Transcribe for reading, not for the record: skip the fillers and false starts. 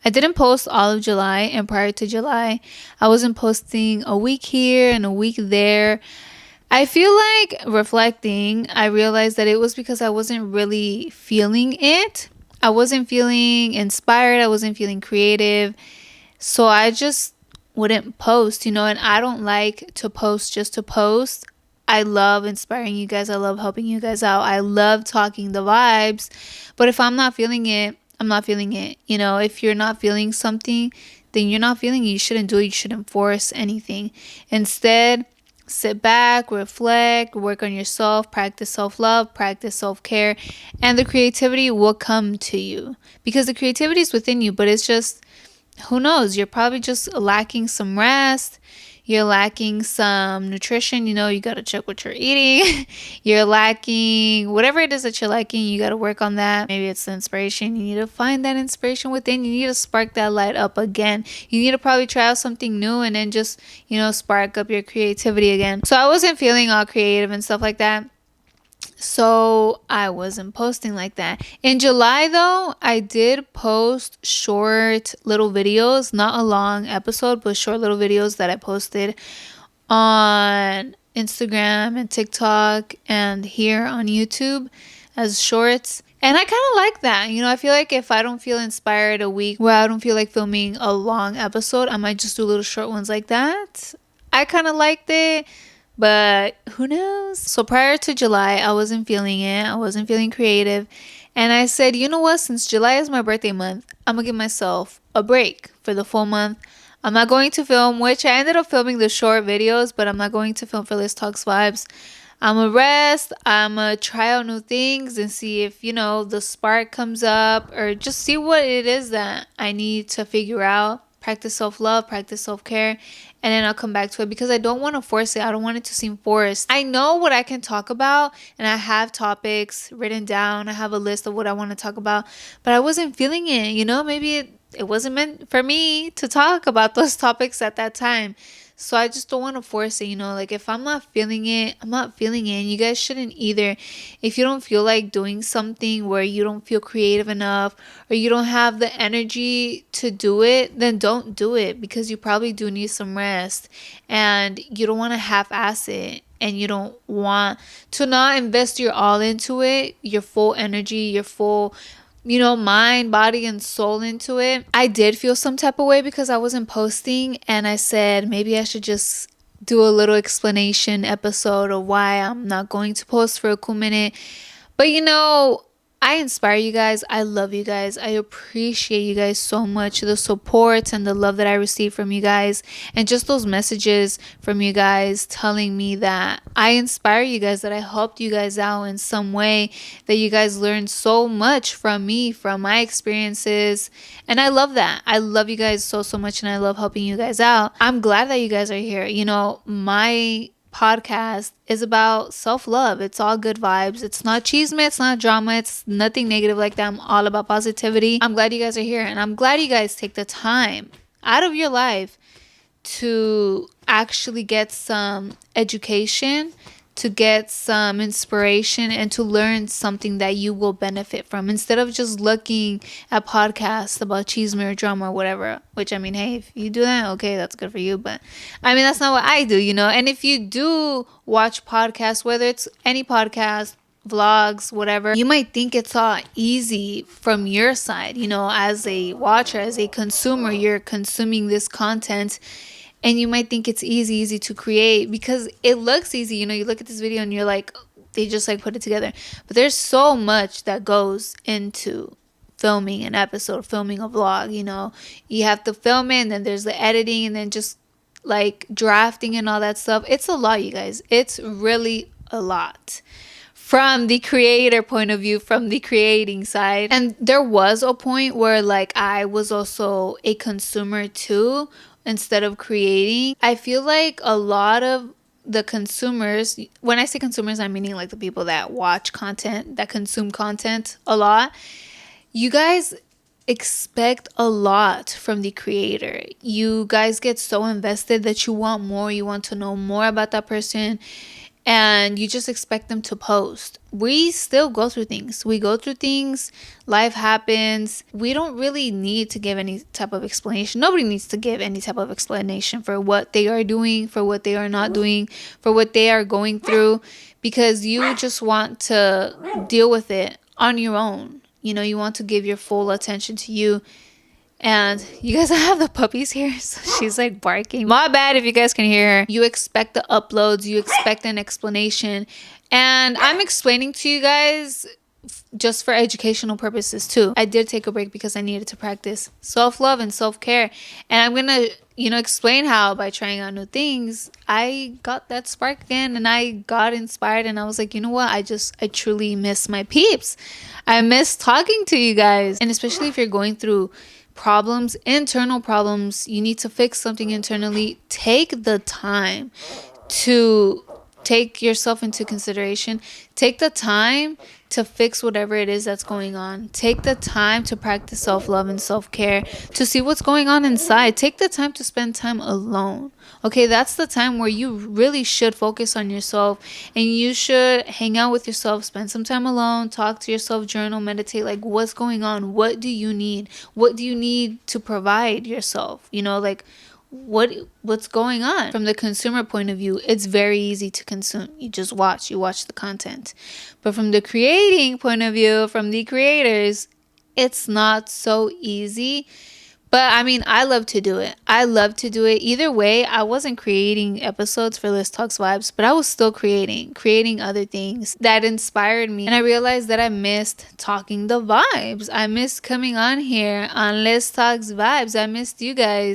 I didn't post all of July, and prior to July, I wasn't posting a week here and a week there. I feel like reflecting, I realized that it was because I wasn't really feeling it. I wasn't feeling inspired. I wasn't feeling creative. So I just wouldn't post, and I don't like to post just to post. I love inspiring you guys. I love helping you guys out. I love talking the vibes. But if I'm not feeling it, I'm not feeling it. If you're not feeling something, then you're not feeling it. You shouldn't do it. You shouldn't force anything. Instead, sit back, reflect, work on yourself, practice self-love, practice self-care, and the creativity will come to you. Because the creativity is within you, but it's just, who knows, you're probably just lacking some rest. You're lacking some nutrition. You got to check what you're eating. You're lacking whatever it is that you're lacking. You got to work on that. Maybe it's the inspiration. You need to find that inspiration within. You need to spark that light up again. You need to probably try out something new and then just, spark up your creativity again. So I wasn't feeling all creative and stuff like that. So I wasn't posting like that. In July, though, I did post short little videos, not a long episode, but short little videos that I posted on Instagram and TikTok and here on YouTube as shorts. And I kind of like that. I feel like if I don't feel inspired a week where I don't feel like filming a long episode, I might just do little short ones like that. I kind of liked it. But who knows? So prior to July, I wasn't feeling it. I wasn't feeling creative. And I said, you know what? Since July is my birthday month, I'm going to give myself a break for the full month. I'm not going to film, which I ended up filming the short videos, but I'm not going to film for Liz Talks Vibes. I'm going to rest. I'm going to try out new things and see if, the spark comes up, or just see what it is that I need to figure out. Practice self-love, practice self-care, and then I'll come back to it because I don't want to force it. I don't want it to seem forced. I know what I can talk about, and I have topics written down. I have a list of what I want to talk about, but I wasn't feeling it. Maybe it wasn't meant for me to talk about those topics at that time. So I just don't want to force it, like if I'm not feeling it, I'm not feeling it. And you guys shouldn't either. If you don't feel like doing something where you don't feel creative enough or you don't have the energy to do it, then don't do it because you probably do need some rest and you don't want to half-ass it. And you don't want to not invest your all into it, your full energy, your full mind, body, and soul into it. I did feel some type of way because I wasn't posting, and I said maybe I should just do a little explanation episode of why I'm not going to post for a cool minute. But I inspire you guys. I love you guys. I appreciate you guys so much. The support and the love that I receive from you guys. And just those messages from you guys telling me that I inspire you guys, that I helped you guys out in some way, that you guys learned so much from me, from my experiences. And I love that. I love you guys so, so much. And I love helping you guys out. I'm glad that you guys are here. My podcast is about self-love. It's all good vibes. It's not chisme, it's not drama, it's nothing negative like that. I'm all about positivity. I'm glad you guys are here, and I'm glad you guys take the time out of your life to actually get some education, to get some inspiration, and to learn something that you will benefit from, instead of just looking at podcasts about chisme or drama or whatever. Which, I mean, hey, if you do that, okay, that's good for you, but I mean, that's not what I do. And if you do watch podcasts, whether it's any podcast, vlogs, whatever, you might think it's all easy from your side. As a watcher, as a consumer, you're consuming this content, and you might think it's easy to create because it looks easy. You look at this video and you're like, they just put it together. But there's so much that goes into filming an episode, filming a vlog. You have to film it, and then there's the editing, and then just drafting and all that stuff. It's a lot, you guys. It's really a lot. From the creator point of view, from the creating side. And there was a point where I was also a consumer too, instead of creating. I feel like a lot of the consumers, when I say consumers, I'm meaning the people that watch content, that consume content a lot. You guys expect a lot from the creator. You guys get so invested that you want more. You want to know more about that person. and you just expect them to post. We still go through things. We go through things. Life happens. We don't really need to give any type of explanation. Nobody needs to give any type of explanation for what they are doing, for what they are not doing, for what they are going through, because you just want to deal with it on your own. You know, you want to give your full attention to you. And you guys, I have the puppies here, so she's like barking. My bad if you guys can hear her. You expect the uploads, you expect an explanation. And I'm explaining to you guys just for educational purposes too. I did take a break because I needed to practice self-love and self-care. And I'm gonna, explain how by trying out new things, I got that spark again and I got inspired and I was like, you know what? I truly miss my peeps. I miss talking to you guys. And especially if you're going through problems, internal problems, you need to fix something internally, take the time to take yourself into consideration. Take the time to fix whatever it is that's going on. Take the time to practice self-love and self-care, to see what's going on inside. Take the time to spend time alone. Okay, that's the time where you really should focus on yourself and you should hang out with yourself, spend some time alone, talk to yourself, journal, meditate. Like, what's going on? What do you need? What do you need to provide yourself? What's going on. From the consumer point of view, it's very easy to consume. You just watch the content. But from the creating point of view, from the creators, it's not so easy. But I mean, I love to do it. Either way, I wasn't creating episodes for Liz Talks Vibes, but I was still creating other things that inspired me. And I realized that I missed talking the vibes. I missed coming on here on Liz Talks Vibes. I missed you guys.